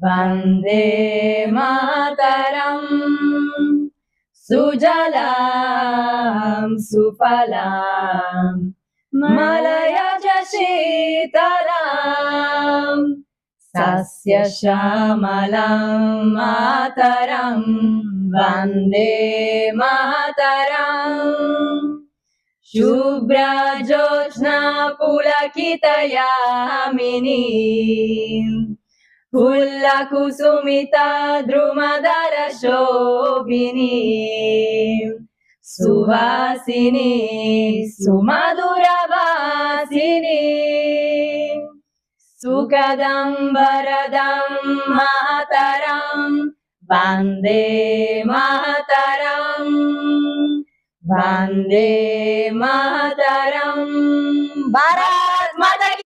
वन्दे मातरम् सुजलां सुफलां मलयज शीतलां सस्यश्यामलां मातरं वन्दे मातरम् शुभ्रज्योत्स्ना पुलकितयामिनी फुल्लकुसुमिता द्रुमदर शोभिनी सुहासिनी सुमधुरवासिनी सुखदं वरदं मातरं वन्दे मातरम् वन्दे मातरम्। भारत माता की